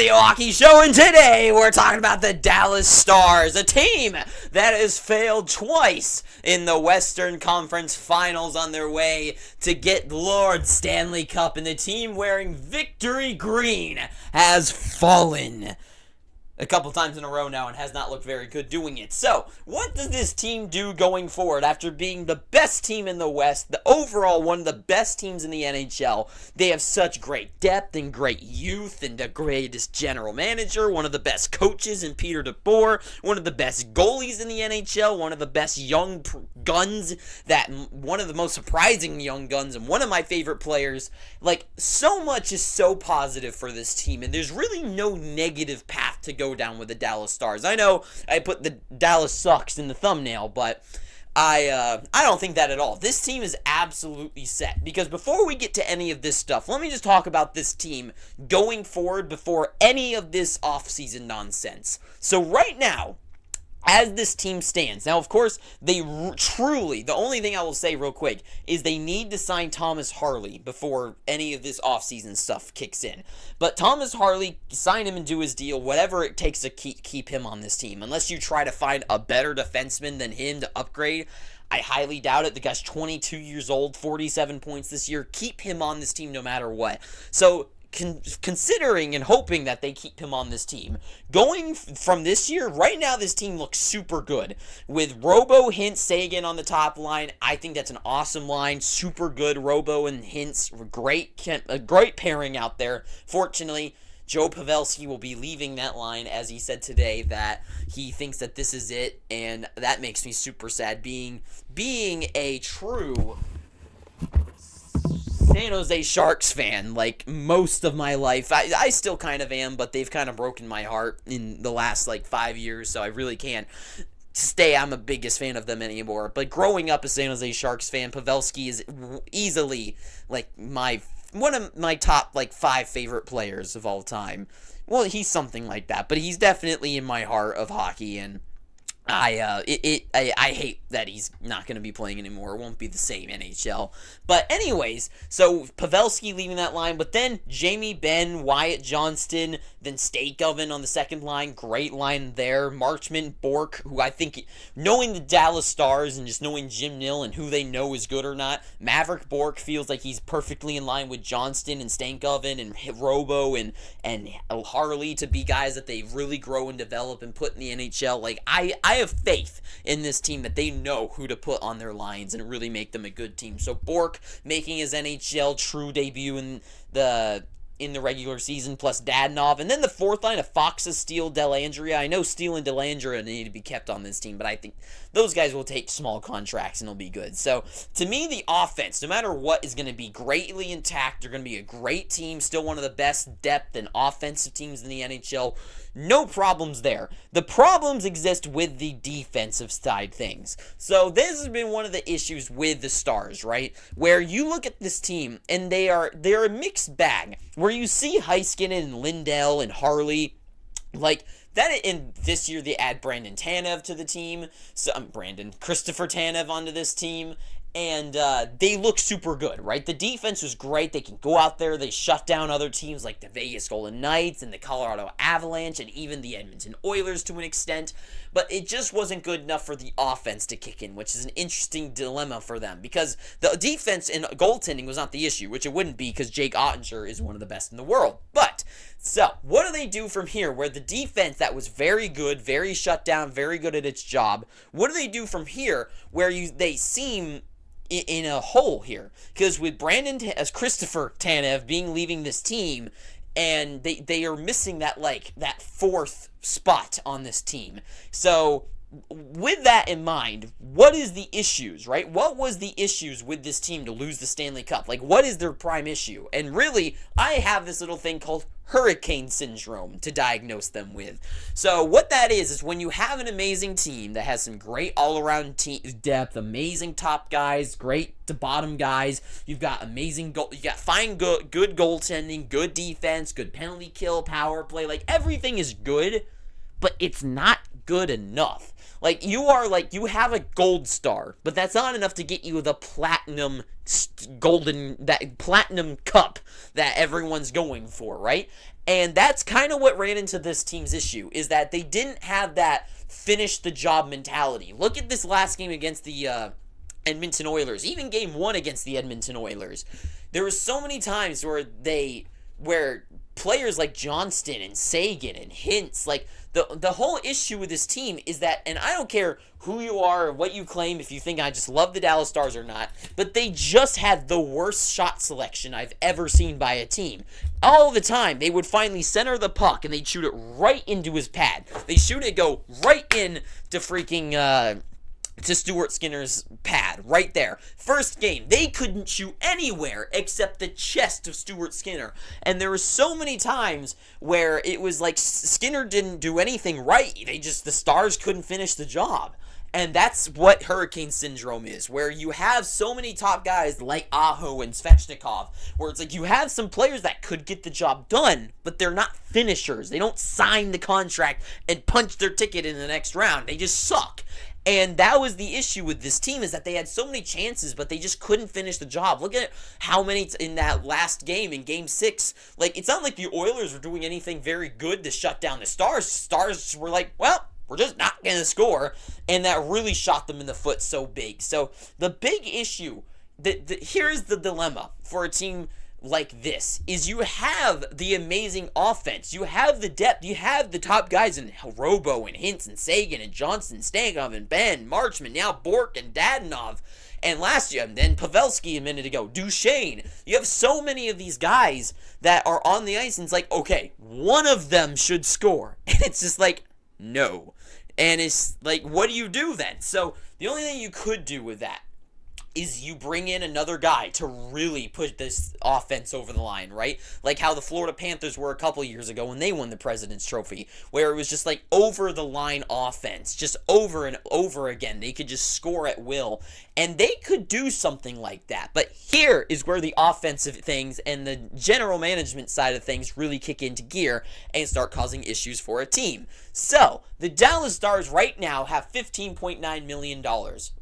the Hockey Show, and today we're talking about the Dallas Stars, a team that has failed twice in the Western Conference Finals on their way to get Lord Stanley Cup, and the team wearing victory green has fallen a couple times in a row now and has not looked very good doing it. So, what does this team do going forward after being the best team in the West, the overall one of the best teams in the NHL? They have such great depth and great youth and the greatest general manager, one of the best coaches in Peter DeBoer, one of the best goalies in the NHL, one of the best young guns, one of the most surprising young guns, and one of my favorite players. Like, so much is so positive for this team, and there's really no negative path to go down with the Dallas Stars. I know I put the Dallas sucks in the thumbnail, but I don't think that at all. This team is absolutely set, because before we get to any of this stuff, let me just talk about this team going forward before any of this offseason nonsense. So right now, as this team stands, now of course, the only thing I will say real quick is they need to sign Thomas Harley before any of this offseason stuff kicks in. But Thomas Harley, sign him and do his deal, whatever it takes to keep him on this team. Unless you try to find a better defenseman than him to upgrade, I highly doubt it. The guy's 22 years old, 47 points this year. Keep him on this team no matter what. So, considering and hoping that they keep him on this team, going from this year, right now this team looks super good. With Robo, Hintz, Sagan on the top line, I think that's an awesome line. Super good. Robo and Hintz, a great pairing out there. Fortunately, Joe Pavelski will be leaving that line, as he said today that he thinks that this is it, and that makes me super sad. Being a true San Jose Sharks fan, like most of my life. I still kind of am, but they've kind of broken my heart in the last 5 years, so I really can't I'm a biggest fan of them anymore. But growing up a San Jose Sharks fan, Pavelski is easily one of my top 5 favorite players of all time. Well, he's something like that, but he's definitely in my heart of hockey, and I hate that he's not going to be playing anymore. It won't be the same NHL. But anyways, so Pavelski leaving that line, but then Jamie Benn, Wyatt Johnston, then Stankoven on the second line. Great line there. Marchment, Bork, who I think, knowing the Dallas Stars and just knowing Jim Nill and who they know is good or not, Maverick Bork feels like he's perfectly in line with Johnston and Stankoven and Robo and Harley to be guys that they really grow and develop and put in the NHL. I have faith in this team that they know who to put on their lines and really make them a good team. So Bork making his NHL true debut in the regular season, plus Dadonov, and then the fourth line of Foxes, Steele, Dellandrea. I know Steele and Dellandrea need to be kept on this team, but I think those guys will take small contracts and it'll be good. So, to me, the offense, no matter what, is going to be greatly intact. They're going to be a great team, still one of the best depth and offensive teams in the NHL. No problems there. The problems exist with the defensive side things. So this has been one of the issues with the Stars, right? Where you look at this team and they're a mixed bag. Where you see Heiskanen and Lindell and Harley, that in this year they add Brandon Tanev to the team. Christopher Tanev onto this team. And they look super good, right? The defense was great. They can go out there. They shut down other teams like the Vegas Golden Knights and the Colorado Avalanche and even the Edmonton Oilers to an extent. But it just wasn't good enough for the offense to kick in, which is an interesting dilemma for them. Because the defense and goaltending was not the issue, which it wouldn't be because Jake Ottinger is one of the best in the world. But, so, what do they do from here where the defense that was very good, very shut down, very good at its job, what do they do from here where they seem in a hole here? Because with Christopher Tanev leaving this team, and they are missing that fourth spot on this team. So with that in mind, what is the issues, right? What was the issues with this team to lose the Stanley Cup? What is their prime issue? And really, I have this little thing called hurricane syndrome to diagnose them with. So what that is when you have an amazing team that has some great all-around depth, amazing top guys, great to bottom guys, you've got amazing you got fine good goaltending, good defense, good penalty kill, power play, everything is good, but it's not good enough. Like, you have a gold star, but that's not enough to get you the that platinum cup that everyone's going for, right? And that's kind of what ran into this team's issue, is that they didn't have that finish the job mentality. Look at this last game against the Edmonton Oilers, even game 1 against the Edmonton Oilers. There were so many times where players like Johnston and Sagan and Hintz, like, the whole issue with this team is that, and I don't care who you are or what you claim, if you think I just love the Dallas Stars or not, but they just had the worst shot selection I've ever seen by a team. All the time, they would finally center the puck and they'd shoot it right into his pad. They shoot it, go right in to freaking, to Stuart Skinner's pad, right there. First game, they couldn't shoot anywhere except the chest of Stuart Skinner. And there were so many times where it was like Skinner didn't do anything right. The Stars couldn't finish the job. And that's what Hurricane Syndrome is, where you have so many top guys like Aho and Svechnikov, where it's like you have some players that could get the job done, but they're not finishers. They don't sign the contract and punch their ticket in the next round. They just suck. And that was the issue with this team, is that they had so many chances, but they just couldn't finish the job. Look at how many in that last game, in Game 6. Like, it's not like the Oilers were doing anything very good to shut down the Stars. Stars were like, well, we're just not going to score. And that really shot them in the foot so big. So the big issue, here's the dilemma for a team like this, is you have the amazing offense, you have the depth, you have the top guys in Robo and Hintz and Sagan and Johnson, Stankoff and Ben, Marchman, now Bork and Dadonov, and last year, and then Pavelski a minute ago, Duchesne. You have so many of these guys that are on the ice, and it's like, okay, one of them should score. And it's just like, no. And it's like, what do you do then? So the only thing you could do with that is you bring in another guy to really push this offense over the line, right? Like how the Florida Panthers were a couple years ago when they won the President's Trophy, where it was just like over-the-line offense, just over and over again. They could just score at will, and they could do something like that. But here is where the offensive things and the general management side of things really kick into gear and start causing issues for a team. So, the Dallas Stars right now have $15.9 million.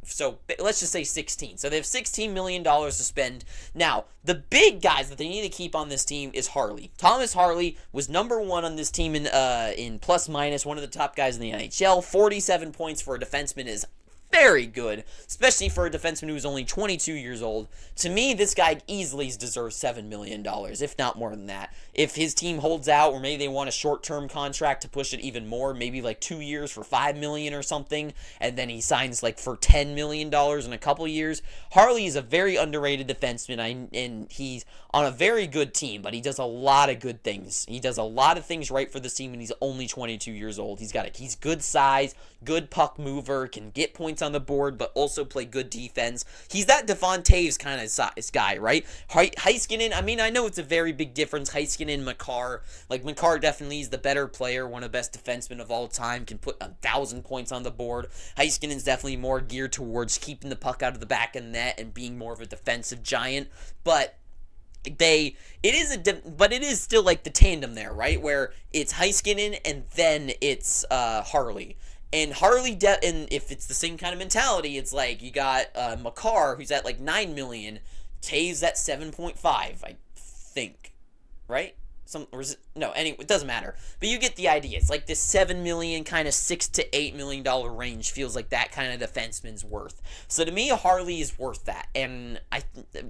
So, let's just say 16. So, they have $16 million to spend. Now, the big guys that they need to keep on this team is Harley. Thomas Harley was number 1 on this team in plus minus, one of the top guys in the NHL. 47 points for a defenseman is very good, especially for a defenseman who's only 22 years old. To me, this guy easily deserves $7 million, if not more than that. If his team holds out, or maybe they want a short-term contract to push it even more, maybe like 2 years for $5 million or something, and then he signs like for $10 million in a couple years. Harley is a very underrated defenseman, and he's on a very good team, but he does a lot of good things. He does a lot of things right for this team, and he's only 22 years old. He's good size, good puck mover, can get points on the board, but also play good defense. He's that Devon Toews kind of size guy, right? Heiskanen, I mean, I know it's a very big difference. Heiskanen, Makar. Like, Makar definitely is the better player, one of the best defensemen of all time, can put 1,000 points on the board. Heiskanen's definitely more geared towards keeping the puck out of the back of the net and being more of a defensive giant, but it is still like the tandem there, right? Where it's Heiskanen and then it's Harley. And Harley, and if it's the same kind of mentality, it's like you got Makar, who's at like $9 million, Toews at 7.5, I think, right? Anyway, it doesn't matter. But you get the idea. It's like this $7 million, kind of $6 to $8 million range feels like that kind of defenseman's worth. So to me, Harley is worth that, and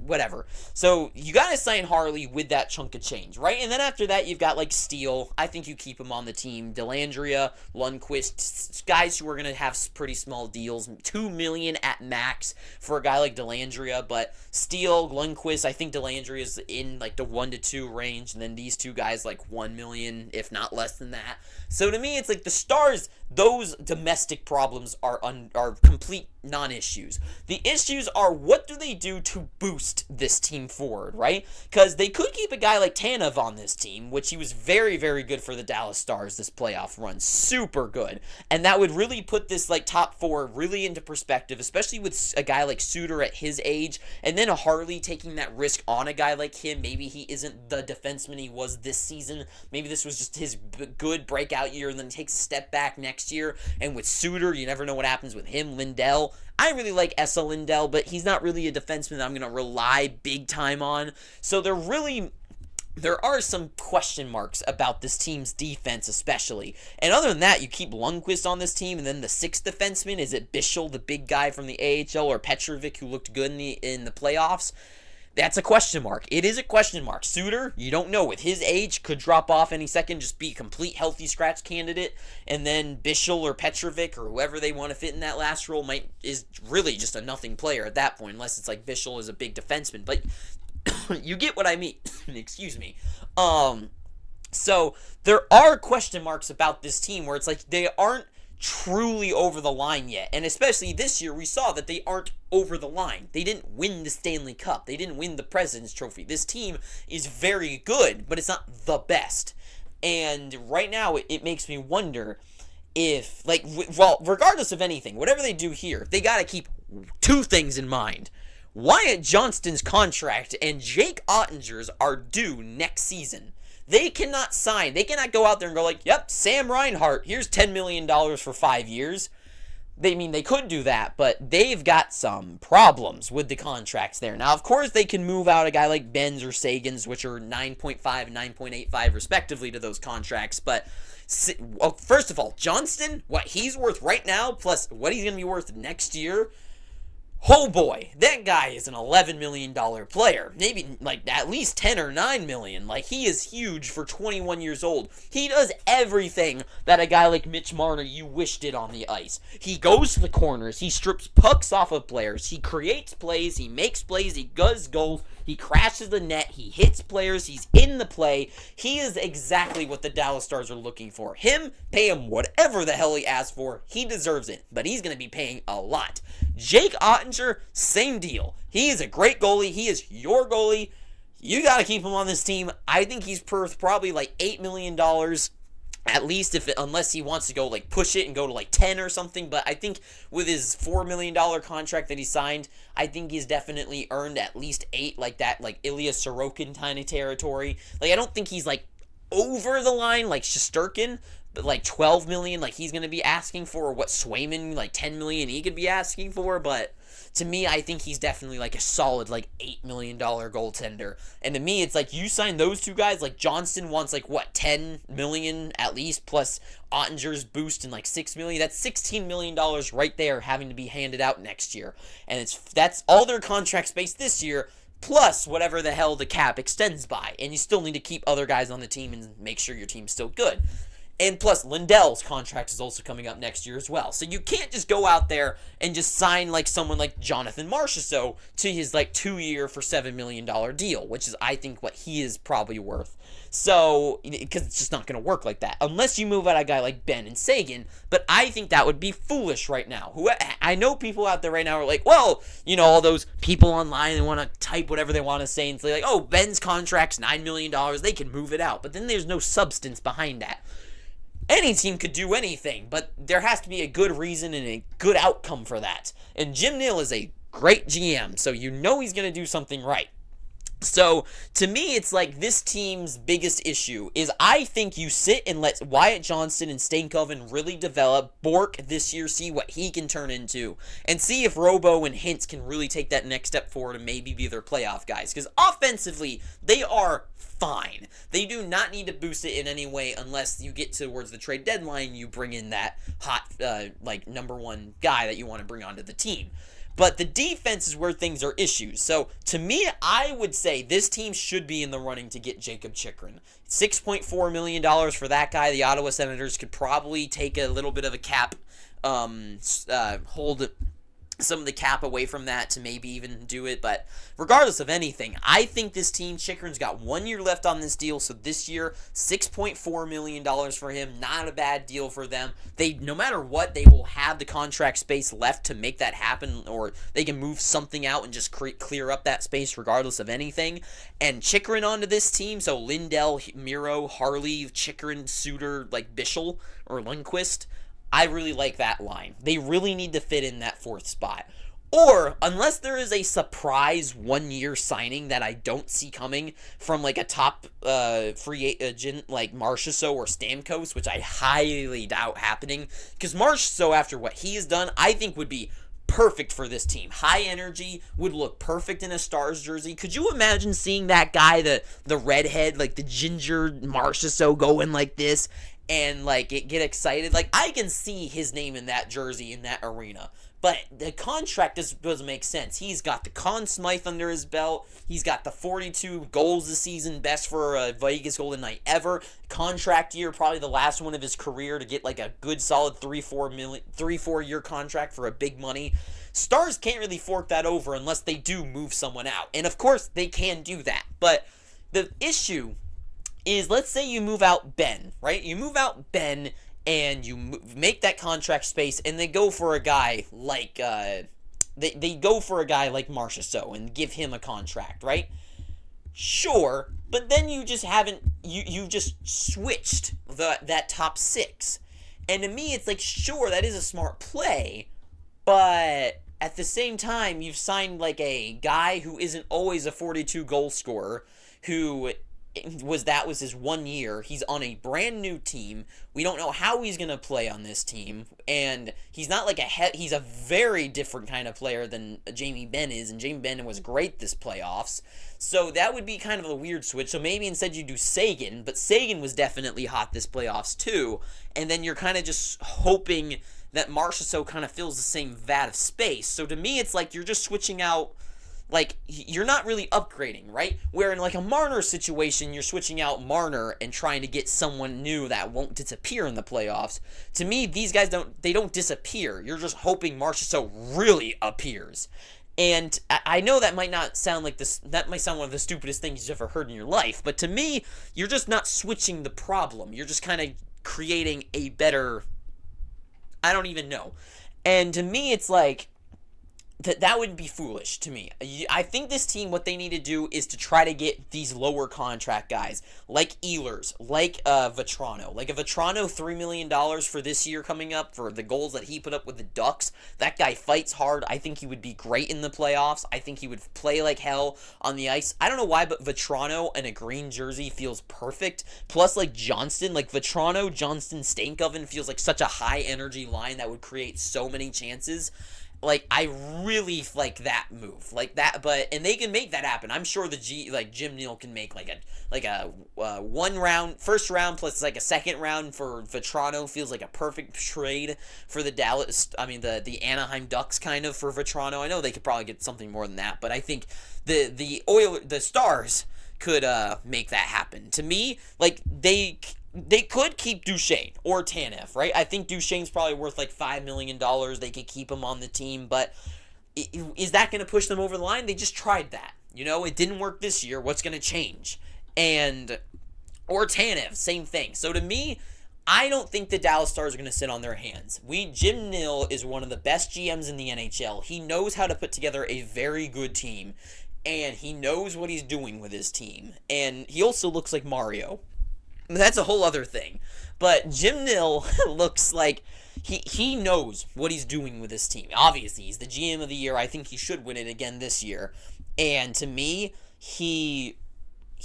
whatever. So you got to sign Harley with that chunk of change, right? And then after that, you've got like Steele. I think you keep him on the team. Dellandrea, Lundqvist, guys who are going to have pretty small deals, $2 million at max for a guy like Dellandrea. But Steele, Lundqvist, I think Dellandrea is in like the 1 to 2 range, and then these two guys like $1 million, if not less than that. So to me, it's like the Stars, those domestic problems are complete non-issues. The issues are, what do they do to boost this team forward, right? Because they could keep a guy like Tanev on this team, which he was very, very good for the Dallas Stars this playoff run. Super good. And that would really put this like top 4 really into perspective, especially with a guy like Suter at his age, and then a Harley taking that risk on a guy like him. Maybe he isn't the defenseman he was was this season. Maybe this was just his good breakout year and then takes a step back next year. And with Suter, you never know what happens with him. Lindell, I really like Esa Lindell, but he's not really a defenseman that I'm going to rely big time on. So there are some question marks about this team's defense especially. And other than that, you keep Lundqvist on this team, and then the sixth defenseman, is it Bischel, the big guy from the AHL, or Petrovic, who looked good in the playoffs? That's a question mark. It is a question mark. Suter, you don't know. With his age, could drop off any second, just be a complete healthy scratch candidate. And then Bischel or Petrovic or whoever they want to fit in that last role is really just a nothing player at that point, unless it's like Bischel is a big defenseman. But you get what I mean. Excuse me. So there are question marks about this team where it's like they aren't truly over the line yet. And especially this year, we saw that they aren't over the line. They didn't win the Stanley Cup. They didn't win the President's Trophy. This team is very good, but it's not the best. And right now, it makes me wonder if, regardless of anything, whatever they do here, they got to keep two things in mind. Wyatt Johnston's contract and Jake Ottinger's are due next season. They cannot sign. They cannot go out there and go like, yep, Sam Reinhart, here's $10 million for 5 years. They could do that, but they've got some problems with the contracts there. Now, of course, they can move out a guy like Benz or Sagan's, which are 9.5 and 9.85 respectively to those contracts. But first of all, Johnston, what he's worth right now, plus what he's going to be worth next year, oh boy, that guy is an $11 million player. Maybe at least 10 or 9 million. He is huge for 21 years old. He does everything that a guy like Mitch Marner you wish did on the ice. He goes to the corners. He strips pucks off of players. He creates plays. He makes plays. He does goals. He crashes the net. He hits players. He's in the play. He is exactly what the Dallas Stars are looking for. Pay him whatever the hell he asks for. He deserves it, but he's going to be paying a lot. Jake Ottinger, same deal. He is a great goalie. He is your goalie. You got to keep him on this team. I think he's worth probably $8 million at least, unless he wants to go push it and go to 10 or something. But I think with his $4 million contract that he signed, I think he's definitely earned at least 8, Ilya Sorokin kind of territory. I don't think he's over the line like Shesterkin, but 12 million he's going to be asking for, or what Swayman 10 million he could be asking for. But to me, I think he's definitely a solid $8 million goaltender. And to me, it's you sign those two guys. Johnston wants 10 million at least, plus Ottinger's boost in $6 million. That's $16 million right there having to be handed out next year. And that's all their contract space this year, plus whatever the hell the cap extends by. And you still need to keep other guys on the team and make sure your team's still good. And plus, Lindell's contract is also coming up next year as well. So you can't just go out there and just sign someone like Jonathan Marchessault to his 2-year for $7 million deal, which is, I think, what he is probably worth. So, because it's just not going to work like that. Unless you move out a guy like Ben and Sagan, but I think that would be foolish right now. I know people out there right now are well, all those people online, they want to type whatever they want to say and say oh, Ben's contract's $9 million, they can move it out. But then there's no substance behind that. Any team could do anything, but there has to be a good reason and a good outcome for that. And Jim Nill is a great GM, so he's going to do something right. So, to me, it's this team's biggest issue is I think you sit and let Wyatt Johnston and Stankoven really develop Bork this year, see what he can turn into, and see if Robo and Hintz can really take that next step forward and maybe be their playoff guys. Because offensively, they are fine. They do not need to boost it in any way unless you get towards the trade deadline, you bring in that hot, number one guy that you want to bring onto the team. But the defense is where things are issues. So, to me, I would say this team should be in the running to get Jakob Chychrun. $6.4 million for that guy. The Ottawa Senators could probably take a little bit of a cap, hold some of the cap away from that to maybe even do it. But regardless of anything, I think this team, Chychrun's got 1 year left on this deal. So this year, $6.4 million for him. Not a bad deal for them. No matter what, they will have the contract space left to make that happen, or they can move something out and just clear up that space regardless of anything. And Chychrun onto this team, so Lindell, Miro, Harley, Chychrun, Suter, Bischel, or Lundqvist, I really like that line. They really need to fit in that fourth spot. Or, unless there is a surprise 1-year signing that I don't see coming from like a top free agent like Marchessault or Stamkos, which I highly doubt happening, because Marchessault, after what he has done, I think would be perfect for this team. High energy, would look perfect in a Stars jersey. Could you imagine seeing that guy, the redhead, like the ginger Marchessault, going like this and like get excited? Like, I can see his name in that jersey in that arena. But the contract doesn't make sense. He's got the Conn Smythe under his belt. He's got the 42 goals this season, best for a Vegas Golden Knight ever. Contract year, probably the last one of his career, to get like a good solid 3-4 year contract for a big money. Stars can't really fork that over unless they do move someone out. And of course, they can do that. But the issue is, let's say you move out Ben, right? You move out Ben and you make that contract space, and they go for a guy like they go for a guy like Marchessault and give him a contract, right? Sure, but then you just haven't you just switched that top six, and to me it's like, sure, that is a smart play, but at the same time you've signed like a guy who isn't always a 42 goal scorer, who was his 1 year. He's on a brand new team. We don't know how he's going to play on this team, and he's not like he's a very different kind of player than Jamie Benn is, and Jamie Benn was great this playoffs. So that would be kind of a weird switch. So maybe instead you do Seguin, but Seguin was definitely hot this playoffs too, and then you're kind of just hoping that Marchessault kind of fills the same vat of space. So to me, it's like you're just switching out. Like, you're not really upgrading, right? Where in like a Marner situation, you're switching out Marner and trying to get someone new that won't disappear in the playoffs. To me, these guys don't disappear. You're just hoping Marchessault really appears. And I know that might not sound like this, that might sound one of the stupidest things you've ever heard in your life, but to me, you're just not switching the problem. You're just kind of creating a better, I don't even know. And to me, it's like, that would be foolish to me. I think this team, what they need to do is to try to get these lower contract guys, like Ehlers, like Vetrano. Like a Vetrano, $3 million for this year coming up for the goals that he put up with the Ducks. That guy fights hard. I think he would be great in the playoffs. I think he would play like hell on the ice. I don't know why, but Vetrano in a green jersey feels perfect. Plus, like Johnston, like Vetrano, Johnston, Stankoven feels like such a high energy line that would create so many chances. Like, I really like that move, like that, and they can make that happen. I'm sure Jim Neal can make like a first round plus like a second round for Vetrano feels like a perfect trade for the Anaheim Ducks kind of for Vetrano. I know they could probably get something more than that, but I think the Stars could make that happen. To me, like they could keep Duchesne or Tanev, right? I think Duchesne's probably worth like $5 million. They could keep him on the team, but is that going to push them over the line? They just tried that. It didn't work this year. What's going to change? Or Tanev, same thing. So to me, I don't think the Dallas Stars are going to sit on their hands. Jim Nill is one of the best GMs in the NHL. He knows how to put together a very good team, and he knows what he's doing with his team. And he also looks like Mario. That's a whole other thing. But Jim Nill looks like he knows what he's doing with his team. Obviously, he's the GM of the year. I think he should win it again this year. And to me, he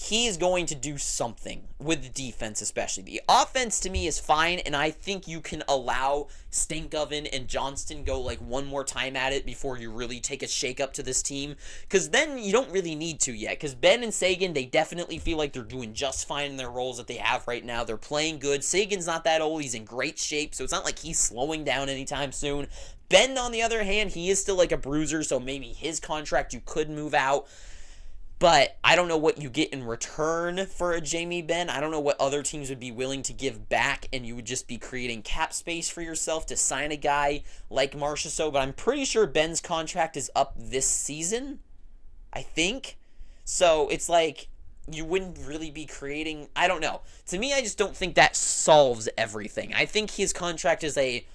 is going to do something with the defense, especially. The offense, to me, is fine, and I think you can allow Stankoven and Johnston go like one more time at it before you really take a shake-up to this team, because then you don't really need to yet, because Ben and Seguin, they definitely feel like they're doing just fine in their roles that they have right now. They're playing good. Sagan's not that old. He's in great shape, so it's not like he's slowing down anytime soon. Ben, on the other hand, he is still like a bruiser, so maybe his contract you could move out. But I don't know what you get in return for a Jamie Benn. I don't know what other teams would be willing to give back, and you would just be creating cap space for yourself to sign a guy like Marchessault. But I'm pretty sure Ben's contract is up this season, I think. So it's like you wouldn't really be creating. I don't know. To me, I just don't think that solves everything. I think his contract is a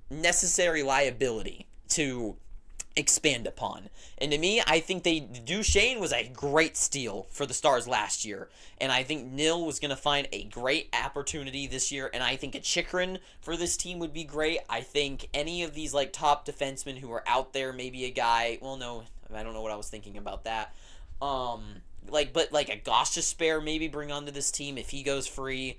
necessary liability to expand upon. And to me, I think Duchesne was a great steal for the Stars last year. And I think Nil was going to find a great opportunity this year. And I think a Chychrun for this team would be great. I think any of these like top defensemen who are out there, maybe a guy, well, no, I don't know what I was thinking about that. But like a Gostisbehere maybe bring onto this team if he goes free.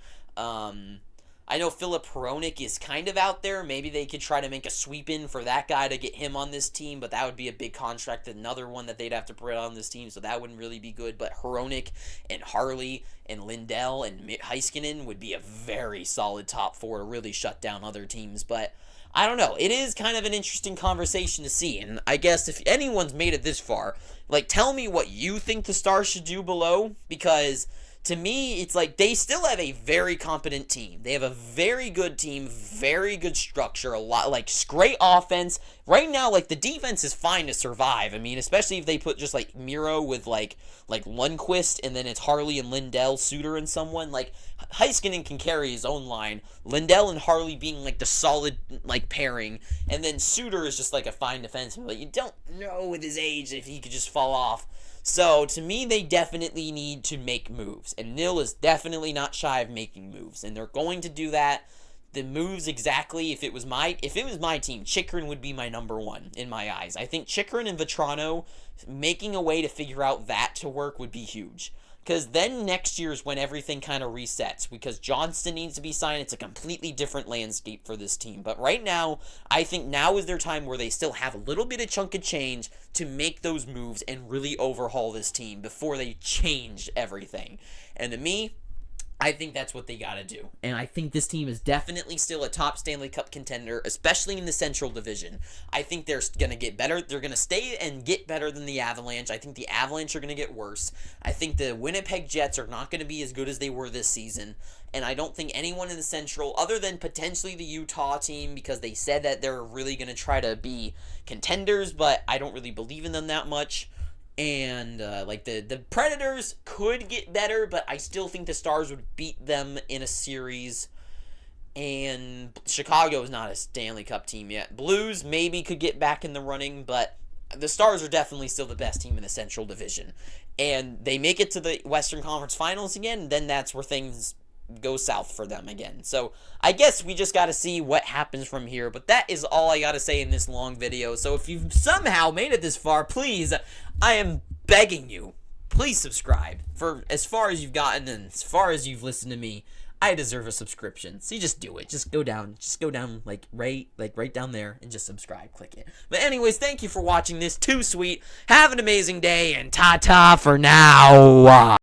I know Philip Hronik is kind of out there. Maybe they could try to make a sweep in for that guy to get him on this team, but that would be a big contract, another one that they'd have to put on this team, so that wouldn't really be good. But Hronik and Harley and Lindell and Heiskanen would be a very solid top four to really shut down other teams. But I don't know. It is kind of an interesting conversation to see, and I guess if anyone's made it this far, like, tell me what you think the Stars should do below, because to me, it's like they still have a very competent team. They have a very good team, very good structure, a lot, like, great offense. Right now, like, the defense is fine to survive. I mean, especially if they put just, like, Miro with, like Lundqvist, and then it's Harley and Lindell, Suter, and someone. Like, Heiskanen can carry his own line. Lindell and Harley being, like, the solid, like, pairing. And then Suter is just, like, a fine defenseman. Like, you don't know with his age if he could just fall off. So, to me, they definitely need to make moves. And Nil is definitely not shy of making moves. And they're going to do that. The moves exactly, if it was my team, Chychrun would be my number one in my eyes. I think Chychrun and Vetrano, making a way to figure out that to work would be huge. Because then next year is when everything kind of resets. Because Johnston needs to be signed. It's a completely different landscape for this team. But right now, I think now is their time where they still have a little bit of chunk of change to make those moves and really overhaul this team before they change everything. And to me, I think that's what they got to do. And I think this team is definitely still a top Stanley Cup contender, especially in the Central Division. I think they're going to get better. They're going to stay and get better than the Avalanche. I think the Avalanche are going to get worse. I think the Winnipeg Jets are not going to be as good as they were this season. And I don't think anyone in the Central, other than potentially the Utah team, because they said that they're really going to try to be contenders, but I don't really believe in them that much. And, the Predators could get better, but I still think the Stars would beat them in a series. And Chicago is not a Stanley Cup team yet. Blues maybe could get back in the running, but the Stars are definitely still the best team in the Central Division. And they make it to the Western Conference Finals again, then that's where things go south for them again. So I guess we just got to see what happens from here. But that is all I got to say in this long video. So if you've somehow made it this far, please, I am begging you, please subscribe. For as far as you've gotten and as far as you've listened to me, I deserve a subscription. So you just do it. Just go down right down there and just subscribe. Click it. But anyways, thank you for watching this. Too sweet. Have an amazing day and ta-ta for now.